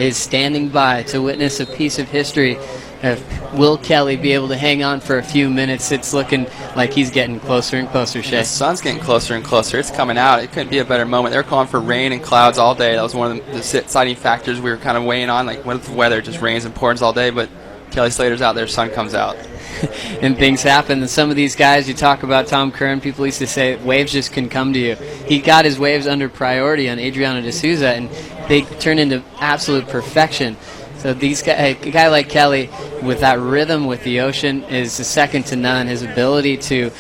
is standing by to witness a piece of history. Will Kelly be able to hang on for a few minutes? It's looking like he's getting closer and closer, Shay. The sun's getting closer and closer. It's coming out. It couldn't be a better moment. They were calling for rain and clouds all day. That was one of the deciding factors we were kind of weighing on. Like, what if the weather just rains and pours all day? But Kelly Slater's out there, sun comes out. And things happen. And some of these guys, you talk about Tom Curren, people used to say waves just can come to you. He got his waves under priority on Adriano de Souza, and they turn into absolute perfection. So a guy like Kelly, with that rhythm with the ocean, is second to none. His ability to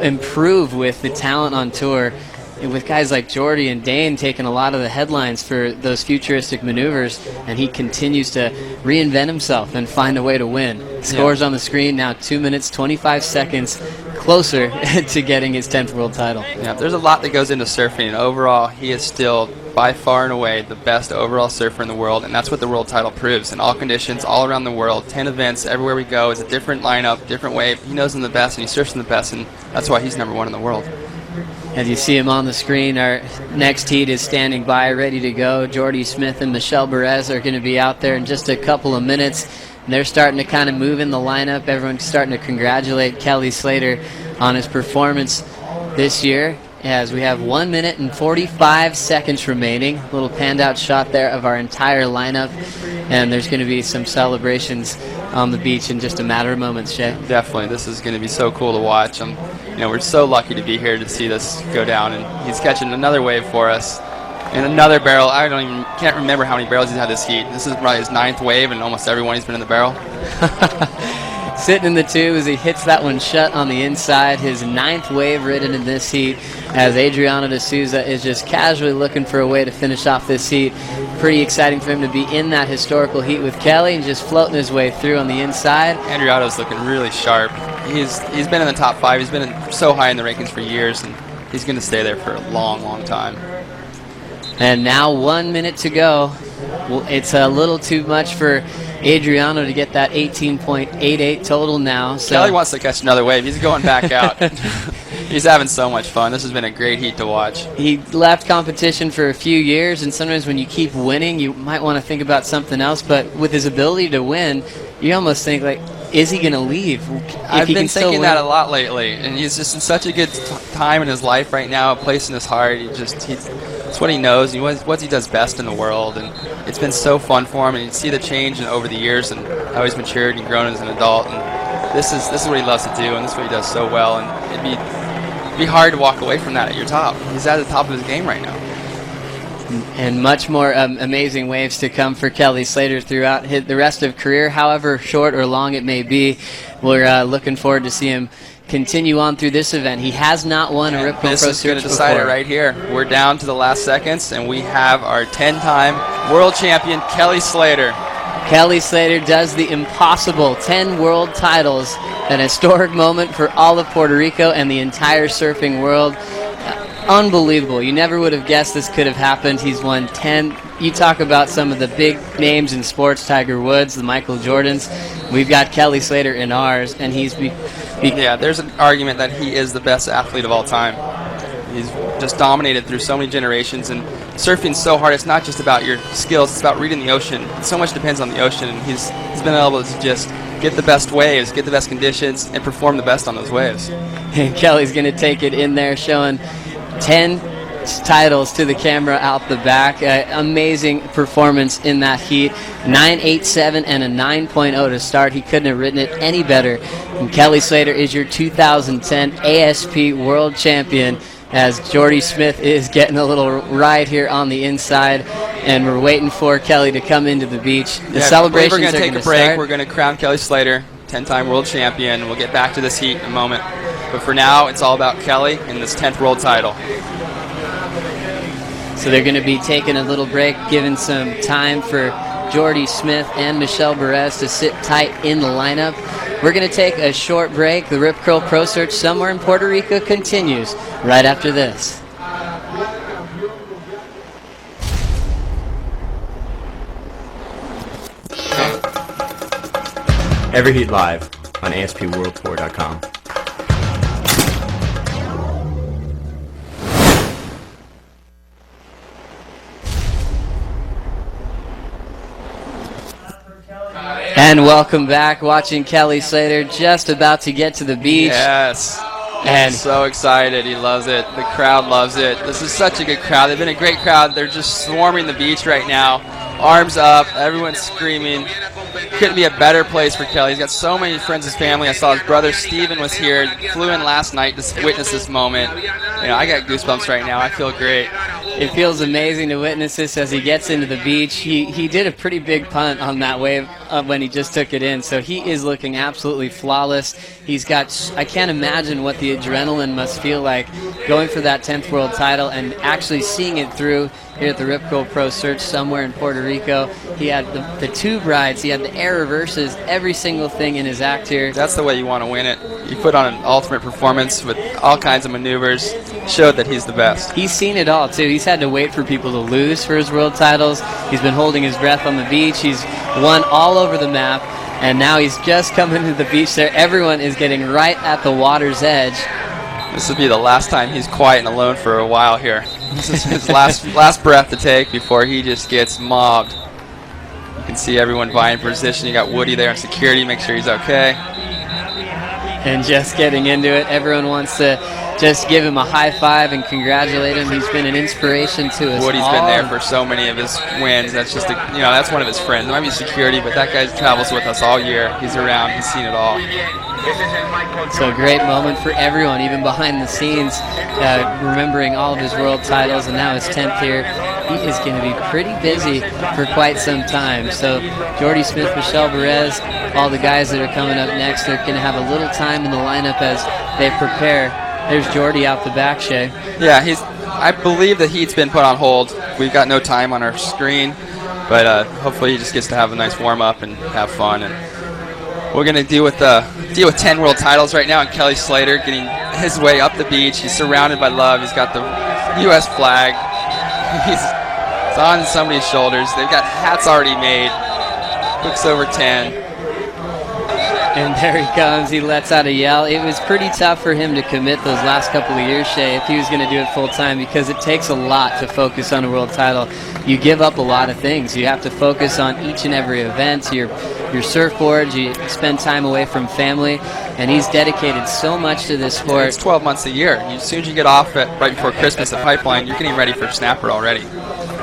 improve with the talent on tour, with guys like Jordy and Dane taking a lot of the headlines for those futuristic maneuvers, and he continues to reinvent himself and find a way to win. Scores on the screen now, 2 minutes, 25 seconds closer to getting his 10th world title. Yeah, there's a lot that goes into surfing, and overall, he is still by far and away the best overall surfer in the world, and that's what the world title proves. In all conditions, all around the world, 10 events, everywhere we go, is a different lineup, different wave. He knows them the best, and he surfs them the best, and that's why he's #1 in the world. As you see him on the screen, our next heat is standing by, ready to go. Jordy Smith and Michelle Perez are going to be out there in just a couple of minutes. And they're starting to kind of move in the lineup. Everyone's starting to congratulate Kelly Slater on his performance this year, as we have 1 minute and 45 seconds remaining. A little panned out shot there of our entire lineup. And there's going to be some celebrations on the beach in just a matter of moments, Shay. Definitely. This is going to be so cool to watch. We're so lucky to be here to see this go down, and he's catching another wave for us. And another barrel. I can't remember how many barrels he's had this heat. This is probably his 9th wave, and almost every one he's been in the barrel. Sitting in the tube as he hits that one shut on the inside. His 9th wave ridden in this heat, as Adriano de Souza is just casually looking for a way to finish off this heat. Pretty exciting for him to be in that historical heat with Kelly and just floating his way through on the inside. Adriano's looking really sharp. He's been in the top 5. He's been so high in the rankings for years, and he's going to stay there for a long, long time. And now 1 minute to go. Well, it's a little too much for Adriano to get that 18.88 total now. So Kelly wants to catch another wave. He's going back out. He's having so much fun. This has been a great heat to watch. He left competition for a few years, and sometimes when you keep winning, you might want to think about something else. But with his ability to win, you almost think, like, is he going to leave? I've been thinking that a lot lately, and he's just in such a good time in his life right now, a place in his heart. It's what he knows. What he does best in the world, and it's been so fun for him. And you see the change over the years and how he's matured and grown as an adult. And this is what he loves to do, and this is what he does so well. And it'd be hard to walk away from that at your top. He's at the top of his game right now. And much more amazing waves to come for Kelly Slater throughout the rest of career, however short or long it may be. We're looking forward to see him continue on through this event. He has not won a Rip Curl Pro Series before. This is going to decide it right here. We're down to the last seconds, and we have our 10-time world champion, Kelly Slater. Kelly Slater does the impossible, 10 world titles, an historic moment for all of Puerto Rico and the entire surfing world. Unbelievable. You never would have guessed this could have happened. He's won 10. You talk about some of the big names in sports, Tiger Woods, the Michael Jordans. We've got Kelly Slater in ours, and he's... Yeah, there's an argument that he is the best athlete of all time. He's just dominated through so many generations, and surfing's so hard. It's not just about your skills. It's about reading the ocean. So much depends on the ocean, and he's been able to just get the best waves, get the best conditions, and perform the best on those waves. And Kelly's going to take it in there, showing 10 titles to the camera out the back. Amazing performance in that heat. 9.87 and a 9.0 to start. He couldn't have written it any better. And Kelly Slater is your 2010 ASP World Champion, as Jordy Smith is getting a little ride here on the inside, and we're waiting for Kelly to come into the beach. The celebrations are going to take a break. Start. We're going to crown Kelly Slater 10-time world champion. We'll get back to this heat in a moment. But for now, it's all about Kelly and this 10th world title. So they're going to be taking a little break, giving some time for Jordy Smith and Michelle Perez to sit tight in the lineup. We're going to take a short break. The Rip Curl Pro Search somewhere in Puerto Rico continues right after this. Every heat live on ASPWorldTour.com. And welcome back. Watching Kelly Slater just about to get to the beach. Yes. And He's so excited. He loves it. The crowd loves it. This is such a good crowd. They've been a great crowd. They're just swarming the beach right now. Arms up. Everyone's screaming. Couldn't be a better place for Kelly. He's got so many friends and family. I saw his brother Steven was here. Flew in last night to witness this moment. You know, I got goosebumps right now. I feel great. It feels amazing to witness this as he gets into the beach. He did a pretty big punt on that wave when he just took it in, so he is looking absolutely flawless. He's got, I can't imagine what the adrenaline must feel like going for that 10th world title and actually seeing it through here at the Rip Curl Pro Search somewhere in Puerto Rico. He had the tube rides, he had the air reverses, every single thing in his act here. That's the way you want to win it. You put on an ultimate performance with all kinds of maneuvers. Showed that he's the best. He's seen it all, too. He's had to wait for people to lose for his world titles. He's been holding his breath on the beach. He's won all over the map, and now he's just coming to the beach there. Everyone is getting right at the water's edge. This will be the last time he's quiet and alone for a while here. This is his last breath to take before he just gets mobbed. You can see everyone vying for position. You got Woody there in security, make sure he's okay. And just getting into it, everyone wants to just give him a high five and congratulate him. He's been an inspiration to us. Woody's all. been there for so many of his wins. That's just, that's one of his friends. It might be security, but that guy travels with us all year. He's around. He's seen it all. So a great moment for everyone, even behind the scenes, remembering all of his world titles, and now his 10th here. He is going to be pretty busy for quite some time. So Jordy Smith, Michelle Perez, all the guys that are coming up next, they're going to have a little time in the lineup as they prepare. There's Jordy out the back, Shay. Yeah, I believe the heat's been put on hold. We've got no time on our screen, but hopefully he just gets to have a nice warm-up and have fun. And we're going to deal with 10 world titles right now, and Kelly Slater getting his way up the beach. He's surrounded by love. He's got the U.S. flag. He's on somebody's shoulders. They've got hats already made. Hooks over 10. And there he comes. He lets out a yell. It was pretty tough for him to commit those last couple of years, Shay, if he was going to do it full time, because it takes a lot to focus on a world title. You give up a lot of things. You have to focus on each and every event, your surfboards, you spend time away from family, and he's dedicated so much to this sport. It's 12 months a year. As soon as you get off right before Christmas at Pipeline, you're getting ready for Snapper already.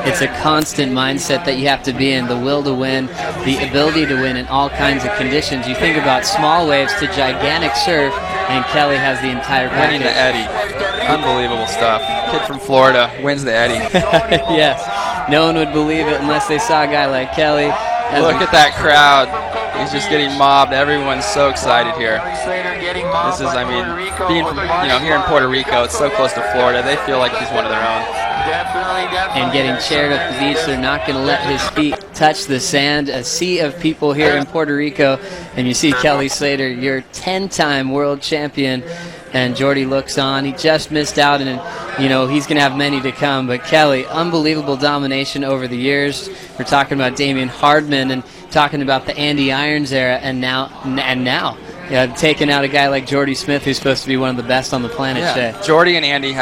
It's a constant mindset that you have to be in, the will to win, the ability to win in all kinds of conditions. You think about small waves to gigantic surf, and Kelly has the entire package. Winning the Eddie. Unbelievable stuff. Kid from Florida wins the Eddie. Yes. No one would believe it unless they saw a guy like Kelly. Look at that crowd. He's just getting mobbed. Everyone's so excited here. This is, being from, here in Puerto Rico, it's so close to Florida, they feel like he's one of their own. And getting chaired up the beach, they're not going to let his feet touch the sand. A sea of people here in Puerto Rico, and you see Kelly Slater, your 10-time world champion, and Jordy looks on. He just missed out, and he's going to have many to come. But Kelly, unbelievable domination over the years. We're talking about Damian Hardman and talking about the Andy Irons era, and now taking out a guy like Jordy Smith, who's supposed to be one of the best on the planet. Yeah. Jordy and Andy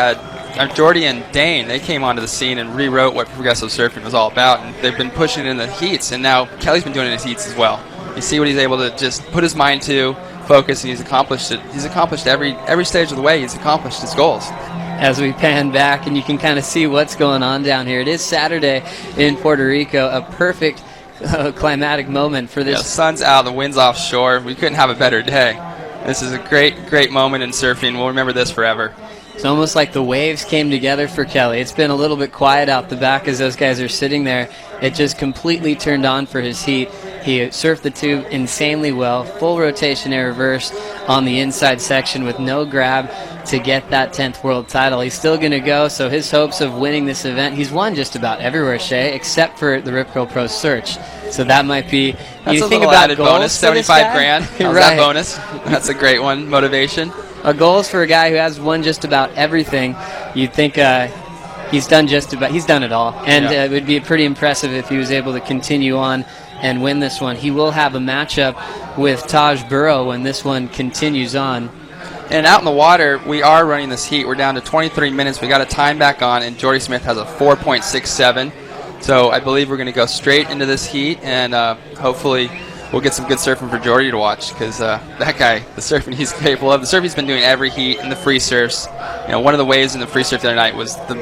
Jordy and Dane, they came onto the scene and rewrote what progressive surfing was all about, and they've been pushing it in the heats, and now Kelly's been doing it in his heats as well. You see what he's able to just put his mind to, focus, and he's accomplished it. He's accomplished every stage of the way. He's accomplished his goals. As we pan back, and you can kind of see what's going on down here. It is Saturday in Puerto Rico, a perfect climatic moment for this. The sun's out, the wind's offshore. We couldn't have a better day. This is a great moment in surfing. We'll remember this forever. It's almost like the waves came together for Kelly. It's been a little bit quiet out the back as those guys are sitting there. It just completely turned on for his heat. He surfed the tube insanely well, full rotation air reverse on the inside section with no grab to get that 10th world title. He's still going to go, so his hopes of winning this event, he's won just about everywhere, Shay, except for the Rip Curl Pro Search. So that might be, that's you a think little about added goals bonus, 75 grand. How's right. that bonus? That's a great one, motivation. A goals for a guy who has won just about everything. You'd think he's done it all, and it would be pretty impressive if he was able to continue on and win this one. He will have a matchup with Taj Burrow when this one continues on. And out in the water, we are running this heat. We're down to 23 minutes. We got a time back on, and Jordy Smith has a 4.67. So I believe we're going to go straight into this heat, and hopefully we'll get some good surfing for Jordy to watch, because that guy, the surfing he's capable of, the surf he's been doing every heat in the free surfs. One of the waves in the free surf the other night was the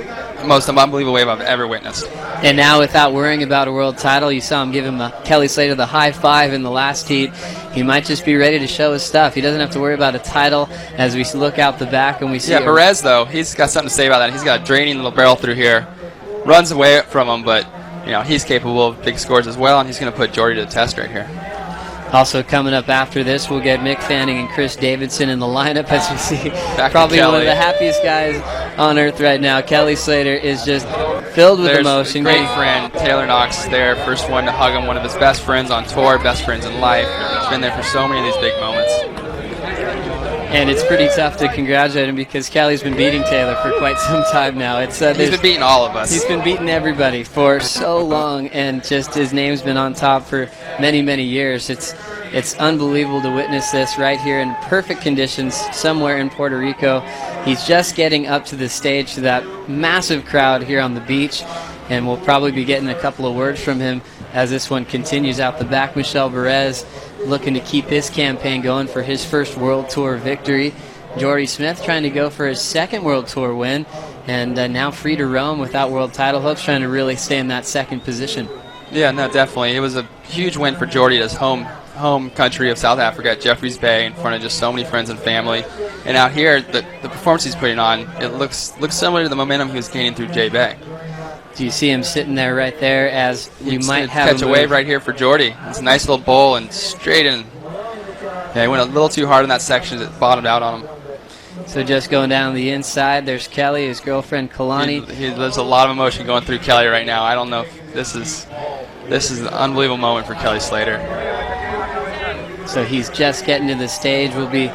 most unbelievable wave I've ever witnessed. And now, without worrying about a world title, you saw him give Kelly Slater the high five in the last heat. He might just be ready to show his stuff. He doesn't have to worry about a title as we look out the back and we see. Yeah, Perez, though, he's got something to say about that. He's got a draining little barrel through here. Runs away from him, but he's capable of big scores as well, and he's going to put Jordy to the test right here. Also coming up after this, we'll get Mick Fanning and Chris Davidson in the lineup as we see Back probably one of the happiest guys on earth right now. Kelly Slater is just filled with emotion. Great friend, Taylor Knox there, first one to hug him, one of his best friends on tour, best friends in life. He's been there for so many of these big moments. And it's pretty tough to congratulate him because Kelly's been beating Taylor for quite some time now. He's been beating all of us. He's been beating everybody for so long, and just his name's been on top for many, many years. It's unbelievable to witness this right here in perfect conditions somewhere in Puerto Rico. He's just getting up to the stage to that massive crowd here on the beach, and we'll probably be getting a couple of words from him as this one continues out the back. Michel Perez looking to keep his campaign going for his first World Tour victory. Jordy Smith trying to go for his second World Tour win, and now free to roam without world title hopes, trying to really stay in that second position. Yeah, no, definitely. It was a huge win for Jordy at his home country of South Africa at Jeffreys Bay in front of just so many friends and family. And out here, the performance he's putting on, it looks similar to the momentum he was gaining through J Bay. Do you see him sitting there right there as you might have catch a wave right here for Jordy? It's a nice little bowl and straight in. Yeah, he went a little too hard in that section. It bottomed out on him. So just going down the inside, there's Kelly, his girlfriend Kalani. There's a lot of emotion going through Kelly right now. I don't know if this is an unbelievable moment for Kelly Slater. So he's just getting to the stage. We'll be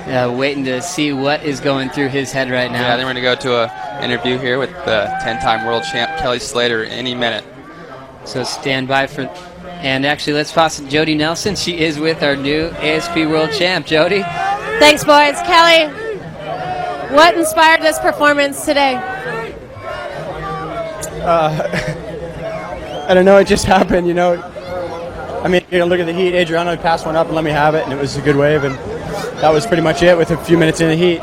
waiting to see what is going through his head right now. Yeah, then we're going to go to an interview here with the 10-time world champ Kelly Slater any minute. So stand by for, and actually let's pass it to Jody Nelson. She is with our new ASP world champ. Jody. Thanks, boys. Kelly, what inspired this performance today? I don't know, it just happened, I mean, look at the heat. Adriano passed one up and let me have it, and it was a good wave, and that was pretty much it with a few minutes in the heat.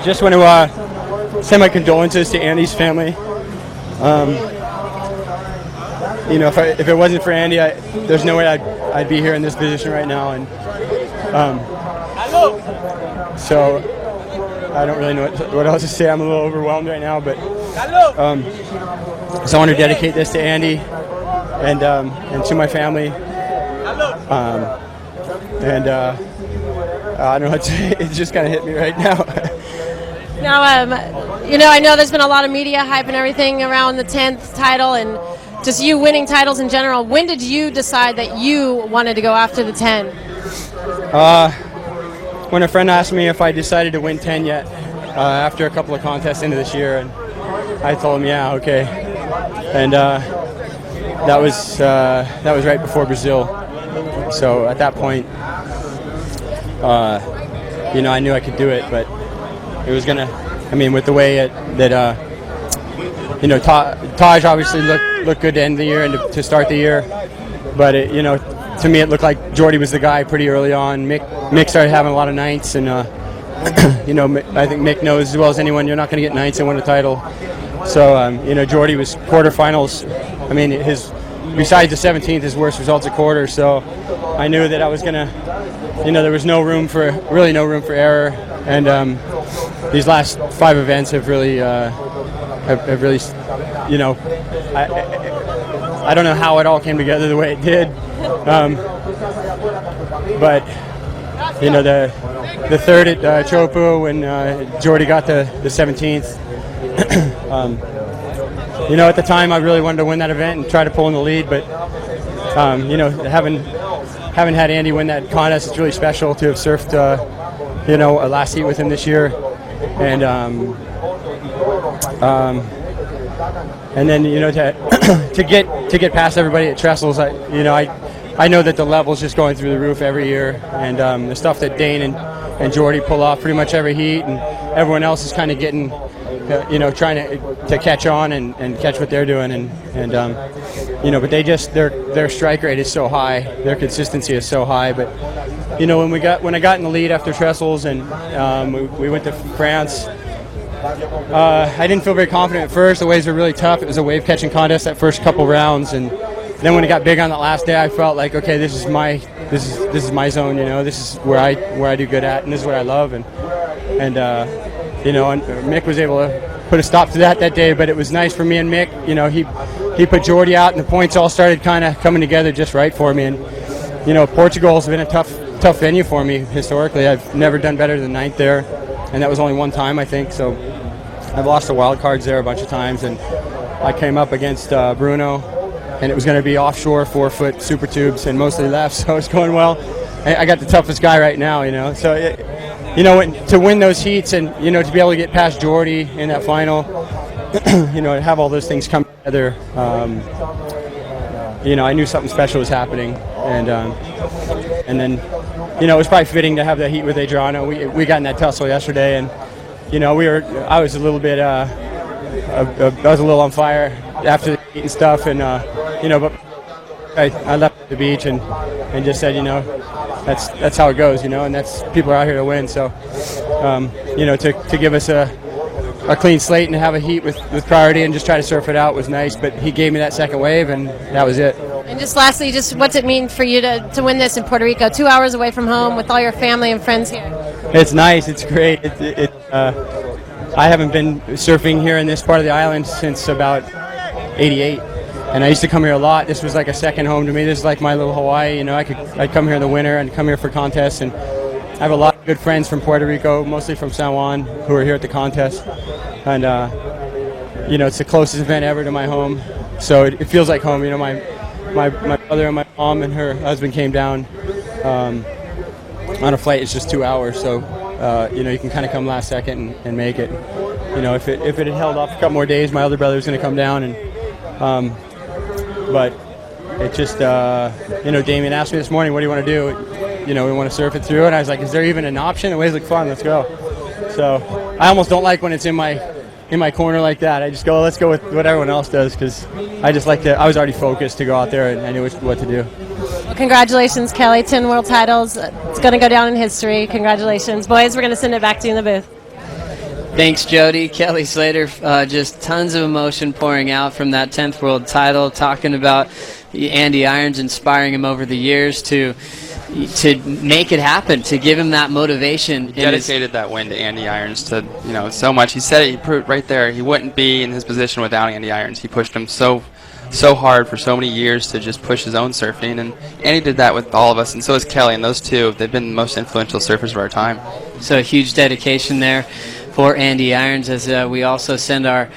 Just want to send my condolences to Andy's family. If it wasn't for Andy, there's no way I'd be here in this position right now, and so I don't really know what else to say. I'm a little overwhelmed right now, but so I want to dedicate this to Andy and to my family. I don't know what to say. It just kind of hit me right now. Now, I know there's been a lot of media hype and everything around the 10th title and just you winning titles in general. When did you decide that you wanted to go after the 10? When a friend asked me if I decided to win 10 yet, after a couple of contests into this year, and I told him, yeah, okay. And that was right before Brazil. So at that point, I knew I could do it, but it was with the way Taj obviously looked good to end the year and to start the year, but to me it looked like Jordy was the guy pretty early on. Mick started having a lot of nights, and I think Mick knows as well as anyone you're not going to get nights and win a title. So Jordy was quarterfinals. I mean, besides the 17th, his worst results at quarter. So I knew that I was gonna, there was no room for error, and these last 5 events have really, I don't know how it all came together the way it did, but the third at Chopu when Jordy got the 17th. At the time I really wanted to win that event and try to pull in the lead, but having had Andy win that contest, it's really special to have surfed a last heat with him this year, and then to get past everybody at Trestles, I know that the level's just going through the roof every year, and the stuff that Dane and Jordy pull off pretty much every heat, and everyone else is kind of getting, trying to catch on and catch what they're doing, and but their strike rate is so high, their consistency is so high. But when I got in the lead after trestles and we went to France, I didn't feel very confident at first. The waves were really tough. It was a wave catching contest that first couple rounds, and then when it got big on that last day, I felt like, okay, this is my zone. This is where I do good at, and this is what I love. And Mick was able to put a stop to that day. But it was nice for me and Mick. He put Jordy out, and the points all started kind of coming together just right for me. And Portugal has been a tough venue for me historically. I've never done better than ninth there, and that was only one time, I think. So I've lost the wild cards there a bunch of times, and I came up against Bruno, and it was going to be offshore 4-foot super tubes and mostly left, so it's going well. I got the toughest guy right now, So, to win those heats and to be able to get past Jordy in that final, to have all those things come together. I knew something special was happening, and then it was probably fitting to have that heat with Adriano. We got in that tussle yesterday, and I was a little bit I was a little on fire after the heat and stuff, and but I left the beach and just said, that's how it goes, and that's people are out here to win. So to give us a clean slate and have a heat with priority and just try to surf it out was nice. But he gave me that second wave, and that was it. And just lastly, what's it mean for you to win this in Puerto Rico, 2 hours away from home with all your family and friends here? It's nice. It's great. I haven't been surfing here in this part of the island since about '88, and I used to come here a lot. This was like a second home to me. This is like my little Hawaii. I'd come here in the winter and come here for contests, and I have a lot of good friends from Puerto Rico, mostly from San Juan, who are here at the contest. And it's the closest event ever to my home, so it feels like home. My brother and my mom and her husband came down on a flight. It's just 2 hours, so you can kind of come last second and make it. If it had held off a couple more days, my other brother was going to come down, and but it just Damien asked me this morning, what do you want to do? We want to surf it through, and I was like, is there even an option? The waves look fun, let's go. So I almost don't like when it's in my corner like that. I just go, let's go with what everyone else does, because I just like to. I was already focused to go out there, and I knew what to do. Well, congratulations, Kelly. 10 world titles. It's going to go down in history. Congratulations. Boys, we're going to send it back to you in the booth. Thanks, Jody. Kelly Slater, just tons of emotion pouring out from that 10th world title, talking about Andy Irons inspiring him over the years to make it happen, to give him that motivation. He dedicated that win to Andy Irons to, so much. He said it, he proved right there, he wouldn't be in his position without Andy Irons. He pushed him so hard for so many years to just push his own surfing, and Andy did that with all of us, and so has Kelly, and those two, they've been the most influential surfers of our time. So a huge dedication there for Andy Irons, as we also send our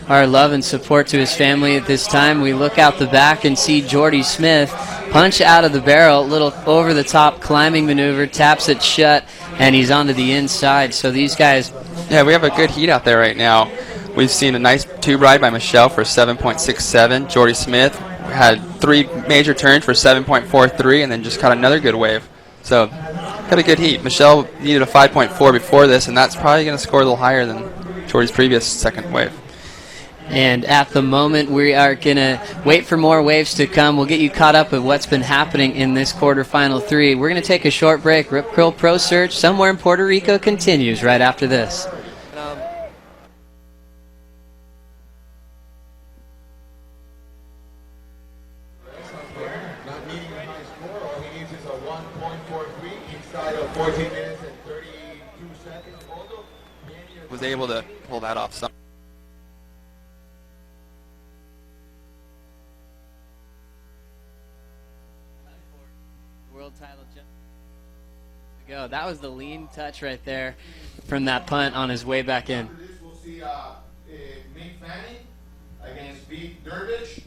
love and support to his family at this time. We look out the back and see Jordy Smith punch out of the barrel, little over-the-top climbing maneuver, taps it shut, and he's onto the inside. So these guys... Yeah, we have a good heat out there right now. We've seen a nice tube ride by Michelle for 7.67. Jordy Smith had 3 major turns for 7.43, and then just caught another good wave. So, got a good heat. Michelle needed a 5.4 before this, and that's probably going to score a little higher than Jordy's previous second wave. And at the moment, we are going to wait for more waves to come. We'll get you caught up with what's been happening in this quarterfinal 3. We're going to take a short break. Rip Curl Pro Search somewhere in Puerto Rico continues right after this. Was able to pull that off some. World title just to go. That was the lean touch right there from that punt on his way back in. After this, we'll see Mick Fanning against Pete Dervish.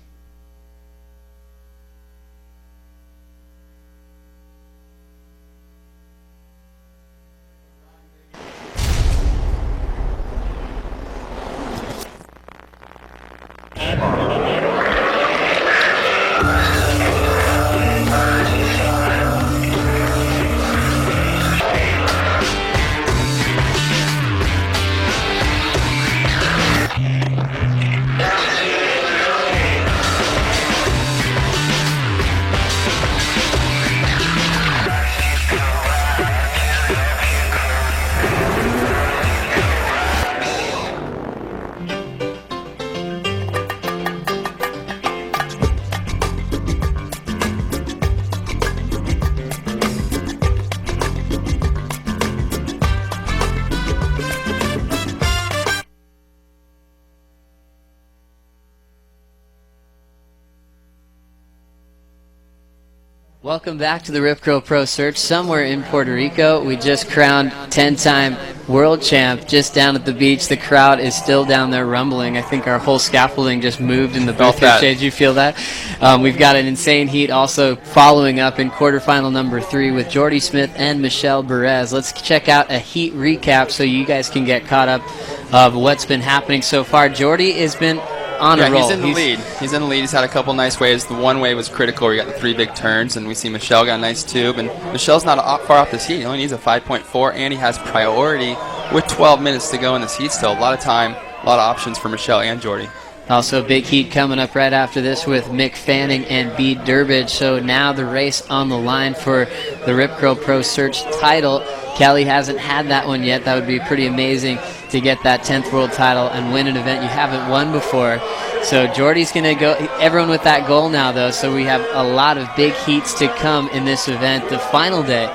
Welcome back to the Rip Curl Pro Search. Somewhere in Puerto Rico, we just crowned 10-time world champ just down at the beach. The crowd is still down there rumbling. I think our whole scaffolding just moved in the booth here. Jay, did you feel that? We've got an insane heat also following up in quarterfinal number 3 with Jordy Smith and Michelle Perez. Let's check out a heat recap so you guys can get caught up of what's been happening so far. Jordy has been on a roll. He's in the lead. He's in the lead. He's had a couple nice waves. The one wave was critical where you got the 3 big turns, and we see Michelle got a nice tube. And Michelle's not far off this heat. He only needs a 5.4, and he has priority with 12 minutes to go in this heat still. A lot of time, a lot of options for Michelle and Jordy. Also, big heat coming up right after this with Mick Fanning and Bede Durbridge. So now the race on the line for the Rip Curl Pro Search title. Kelly hasn't had that one yet. That would be pretty amazing to get that 10th world title and win an event you haven't won before. So Jordy's going to go, everyone with that goal now, though. So we have a lot of big heats to come in this event, the final day,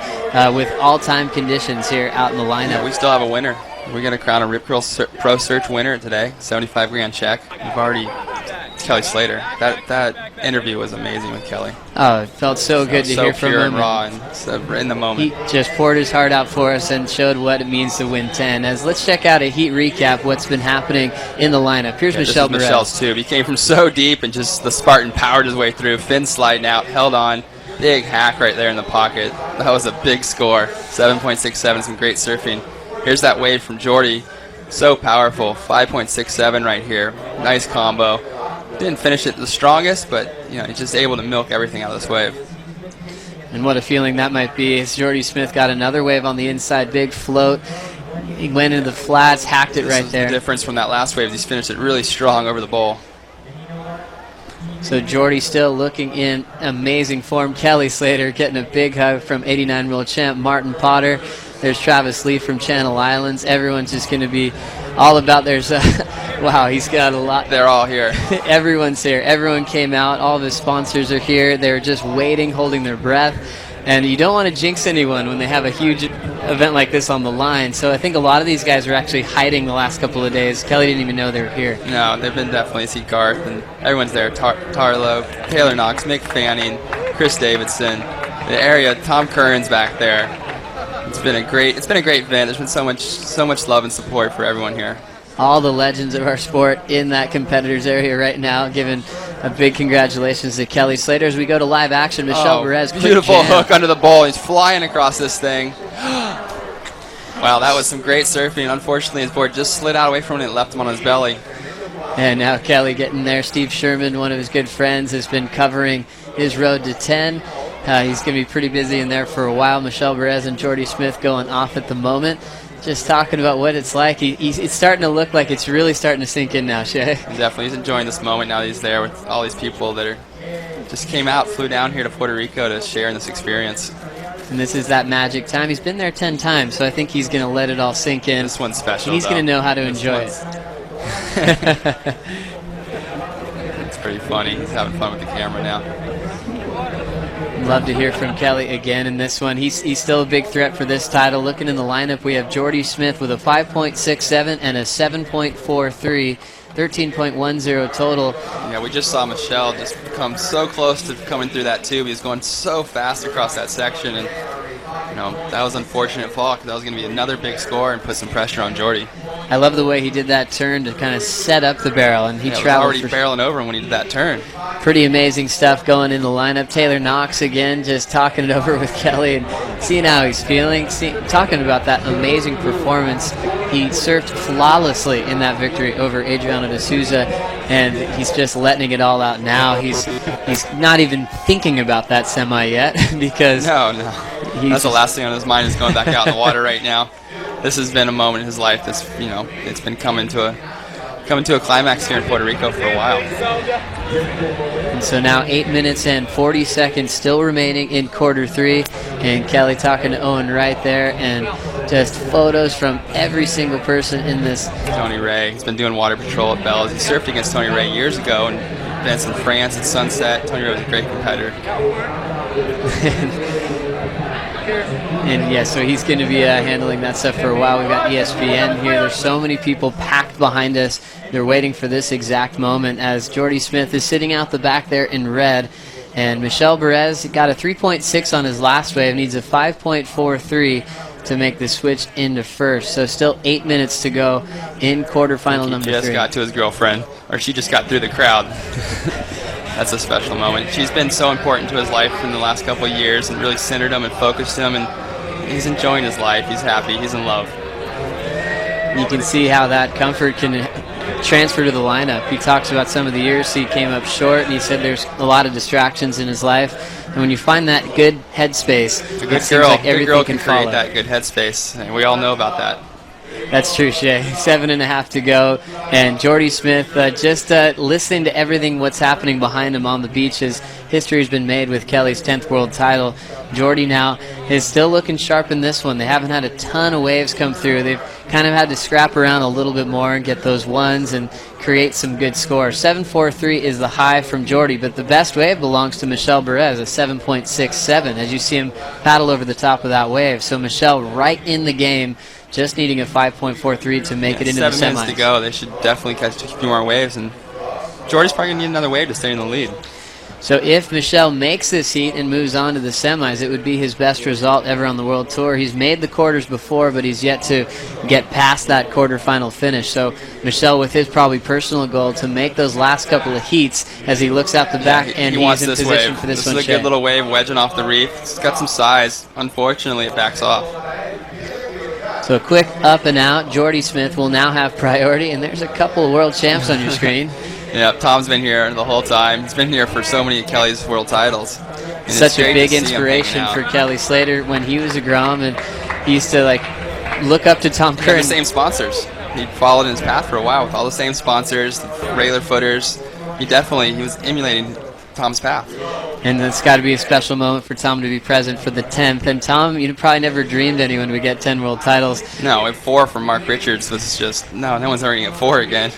with all-time conditions here out in the lineup. Yeah, we still have a winner. We're going to crown a Rip Curl Pro Search winner today, 75 grand check. We've already, Kelly Slater. That interview was amazing with Kelly. Oh, it felt so good to hear from him. So pure and raw and so in the moment. He just poured his heart out for us and showed what it means to win 10. As let's check out a heat recap, what's been happening in the lineup. Here's Michelle Perez. Michelle's tube. He came from so deep and just the Spartan powered his way through. Fin sliding out, held on. Big hack right there in the pocket. That was a big score. 7.67, some great surfing. Here's that wave from Jordy. So powerful. 5.67 right here. Nice combo. Didn't finish it the strongest, but he's just able to milk everything out of this wave. And what a feeling that might be as Jordy Smith got another wave on the inside. Big float. He went into the flats, hacked it right there. The difference from that last wave, he's finished it really strong over the bowl. So Jordy still looking in amazing form. Kelly Slater getting a big hug from 89 world champ Martin Potter. There's Travis Lee from Channel Islands. Everyone's just going to be all about there's wow, he's got a lot. They're all here. Everyone's here. Everyone came out. All of his sponsors are here. They're just waiting, holding their breath. And you don't want to jinx anyone when they have a huge event like this on the line. So I think a lot of these guys are actually hiding the last couple of days. Kelly didn't even know they were here. No, they've been definitely. I see Garth and everyone's there. Tarlo, Taylor Knox, Mick Fanning, Chris Davidson, the area. Tom Curren's back there. It's been a great event. There's been so much love and support for everyone here. All the legends of our sport in that competitors area right now, giving a big congratulations to Kelly Slater. As we go to live action, Michelle Perez. Beautiful hook under the bowl. He's flying across this thing. Wow, that was some great surfing. Unfortunately, his board just slid out away from it and left him on his belly. And now Kelly getting there. Steve Sherman, one of his good friends, has been covering his road to 10. He's going to be pretty busy in there for a while. Michelle Perez and Jordy Smith going off at the moment. Just talking about what it's like. It's starting to look like it's really starting to sink in now, Shay. Definitely. He's enjoying this moment now that he's there with all these people that just came out, flew down here to Puerto Rico to share in this experience. And this is that magic time. He's been there 10 times, so I think he's going to let it all sink in. This one's special, He's going to know how to enjoy it. It's pretty funny. He's having fun with the camera now. Love to hear from Kelly again in this one. He's still a big threat for this title. Looking in the lineup, we have Jordy Smith with a 5.67 and a 7.43, 13.10 total. Yeah, we just saw Michelle just come so close to coming through that tube. He's going so fast across that section, and that was unfortunate fall because that was going to be another big score and put some pressure on Jordy. I love the way he did that turn to kind of set up the barrel, and he traveled. Was already barreling over him when he did that turn. Pretty amazing stuff going in the lineup. Taylor Knox again, just talking it over with Kelly and seeing how he's feeling. Talking about that amazing performance. He surfed flawlessly in that victory over Adriano de Souza, and he's just letting it all out now. He's not even thinking about that semi yet because no. That's the last thing on his mind is going back out in the water right now. This has been a moment in his life that's it's been coming to a climax here in Puerto Rico for a while. And so now 8 minutes and 40 seconds still remaining in quarter 3, and Kelly talking to Owen right there, and just photos from every single person in this. Tony Ray, he's been doing water patrol at Bells. He surfed against Tony Ray years ago and events in France at Sunset. Tony Ray was a great competitor. And yeah, so he's going to be handling that stuff for a while. We've got ESPN here. There's so many people packed behind us. They're waiting for this exact moment as Jordy Smith is sitting out the back there in red. And Michel Perez got a 3.6 on his last wave, needs a 5.43 to make the switch into first. So still 8 minutes to go in quarterfinal number 3. He just got to his girlfriend, or she just got through the crowd. That's a special moment. She's been so important to his life in the last couple of years and really centered him and focused him, and he's enjoying his life. He's happy. He's in love. You can see how that comfort can transfer to the lineup. He talks about some of the years he came up short, and he said there's a lot of distractions in his life. And when you find that good headspace, A it good seems girl, like good everything girl can create follow. that good headspace, and we all know about that. That's true, Shay. 7.5 to go, and Jordy Smith just listening to everything what's happening behind him on the beach as history has been made with Kelly's 10th world title. Jordy now is still looking sharp in this one. They haven't had a ton of waves come through. They've kind of had to scrap around a little bit more and get those ones and create some good scores. 7.43 is the high from Jordy, but the best wave belongs to Michel Perez, a 7.67, as you see him paddle over the top of that wave. So Michel right in the game, just needing a 5.43 to make it into the semis. 7 minutes to go. They should definitely catch a few more waves, and Jordy's probably going to need another wave to stay in the lead. So if Michel makes this heat and moves on to the semis, it would be his best result ever on the World Tour. He's made the quarters before, but he's yet to get past that quarterfinal finish. So Michel, with his probably personal goal to make those last couple of heats as he looks out the back, and he wants he's in this position wave. for this This one. is a good little wave wedging off the reef. It's got some size. Unfortunately, it backs off. So a quick up and out. Jordy Smith will now have priority, and there's a couple of world champs on your screen. Yeah, Tom's been here the whole time. He's been here for so many of Kelly's world titles. And Such it's a great big to see him inspiration hanging for out. Kelly Slater when he was a Grom, and he used to look up to Tom He had Curren. the same sponsors. He followed in his path for a while with all the same sponsors, the regular footers. He was emulating Tom's path. And it's got to be a special moment for Tom to be present for the 10th. And Tom, you probably never dreamed anyone would get 10 world titles. No, 4 from Mark Richards was just, no one's ever going to get 4 again.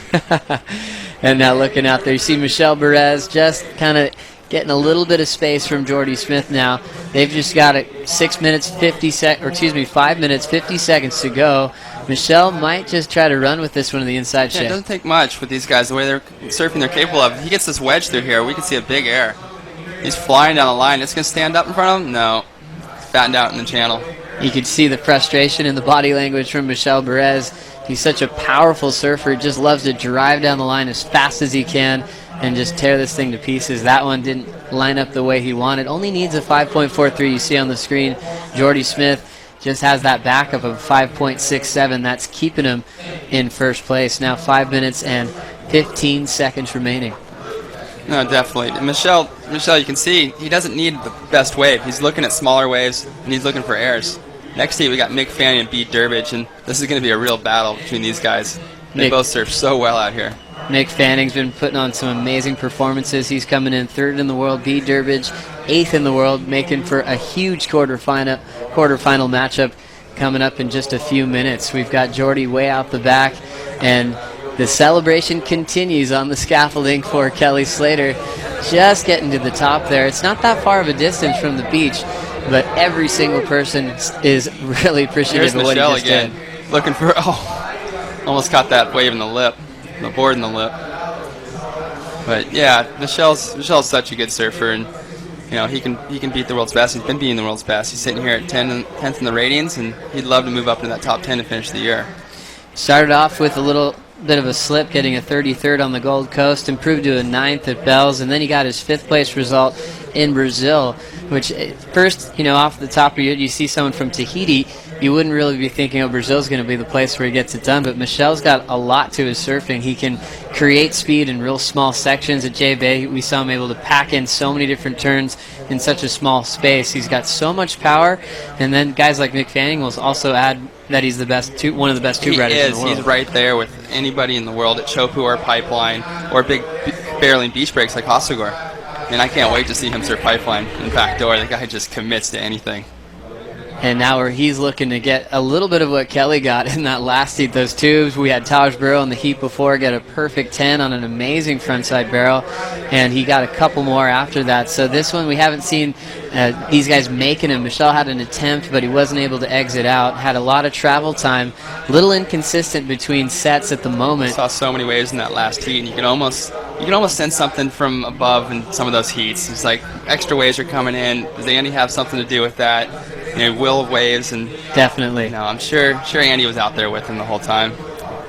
And now looking out there, you see Michel Perez just kind of getting a little bit of space from Jordy Smith now. They've just got 5 minutes, 50 seconds to go. Michel might just try to run with this one to the inside Yeah, it shift. doesn't take much with these guys, the way they're surfing they're capable of. If he gets this wedge through here, we can see a big air. He's flying down the line. It's going to stand up in front of him? No. Fattened out in the channel. You could see the frustration in the body language from Michel Perez. He's such a powerful surfer. He just loves to drive down the line as fast as he can and just tear this thing to pieces. That one didn't line up the way he wanted. Only needs a 5.43. You see on the screen, Jordy Smith just has that backup of 5.67. That's keeping him in first place. Now 5 minutes and 15 seconds remaining. No, definitely. And Michel, you can see he doesn't need the best wave. He's looking at smaller waves, and he's looking for airs. Next heat, we got Mick Fanning and Beat Durbridge, and this is going to be a real battle between these guys. They both surf so well out here. Mick Fanning's been putting on some amazing performances. He's coming in 3rd in the world. Beat Durbridge, 8th in the world, making for a huge quarterfinal matchup coming up in just a few minutes. We've got Jordy way out the back, and the celebration continues on the scaffolding for Kelly Slater. Just getting to the top there. It's not that far of a distance from the beach, but every single person is really appreciative of what he Michel just again, did. looking for, almost caught that wave in the lip, the board in the lip. But yeah, Michel's such a good surfer, and he can beat the world's best. He's been beating the world's best. He's sitting here at 10th in the ratings, and he'd love to move up into that top 10 to finish the year. Started off with a little bit of a slip, getting a 33rd on the Gold Coast, improved to a 9th at Bell's, and then he got his 5th place result in Brazil, which first, off the top of you see someone from Tahiti, you wouldn't really be thinking, Brazil's going to be the place where he gets it done, but Michel's got a lot to his surfing. He can create speed in real small sections. At J-Bay, we saw him able to pack in so many different turns in such a small space. He's got so much power, and then guys like Mick Fanning will also add that he's one of the best tube riders in the world. He's right there with anybody in the world at Chopu or Pipeline or big barreling beach breaks like Hasagor. And I can't wait to see him surf Pipeline in backdoor. The guy just commits to anything. And now where he's looking to get a little bit of what Kelly got in that last heat, those tubes. We had Taj Burrow in the heat before get a perfect 10 on an amazing frontside barrel, and he got a couple more after that. So this one we haven't seen these guys making him. Michel had an attempt, but he wasn't able to exit out. Had a lot of travel time, a little inconsistent between sets at the moment. Saw so many waves in that last heat, and you can almost you can almost sense something from above in some of those heats. It's like extra waves are coming in. Does Andy have something to do with that? Will of waves, and Definitely. I'm sure Andy was out there with him the whole time.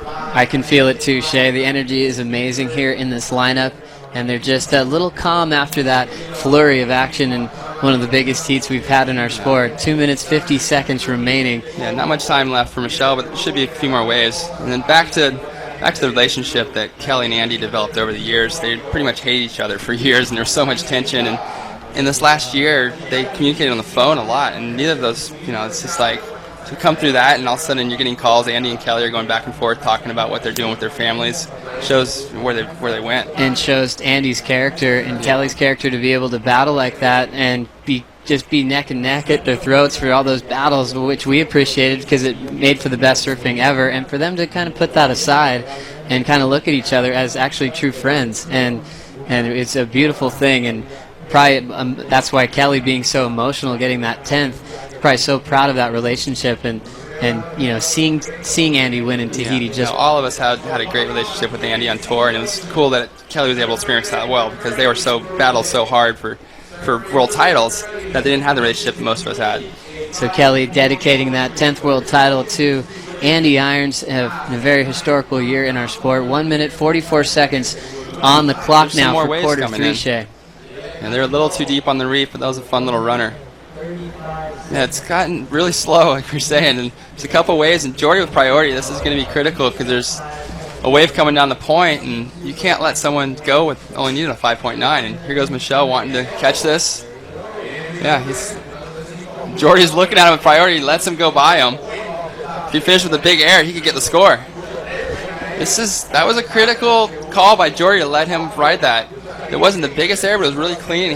I can feel it too, Shay. The energy is amazing here in this lineup, and they're just a little calm after that flurry of action and one of the biggest heats we've had in our sport. 2 minutes, 50 seconds remaining. Yeah, not much time left for Michelle, but there should be a few more waves. And then back to the relationship that Kelly and Andy developed over the years. They pretty much hated each other for years, and there was so much tension. And in this last year, they communicated on the phone a lot, and neither of those, it's just like, to come through that, and all of a sudden you're getting calls. Andy and Kelly are going back and forth talking about what they're doing with their families. Shows where they went. And shows Andy's character and Kelly's character to be able to battle like that and just be neck and neck at their throats for all those battles, which we appreciated because it made for the best surfing ever. And for them to kind of put that aside and kind of look at each other as actually true friends, and it's a beautiful thing. And probably that's why Kelly, being so emotional getting that 10th, probably so proud of that relationship, and seeing Andy win in Tahiti. All of us had a great relationship with Andy on tour, and it was cool that Kelly was able to experience that well, because they were battled so hard for world titles that they didn't have the relationship that most of us had. So Kelly dedicating that 10th world title to Andy Irons in a very historical year in our sport. 1 minute 44 seconds on the clock now for quarter three, Shay. And they're a little too deep on the reef, but that was a fun little runner. Yeah, it's gotten really slow, like we're saying, and there's a couple waves, and Jordy with priority. This is going to be critical because there's a wave coming down the point, and you can't let someone go with only needing a 5.9. And here goes Michelle wanting to catch this. Yeah, Jordy's looking at him with priority, lets him go by him. If he finished with a big air, he could get the score. That was a critical call by Jordy to let him ride that. It wasn't the biggest air, but it was really clean.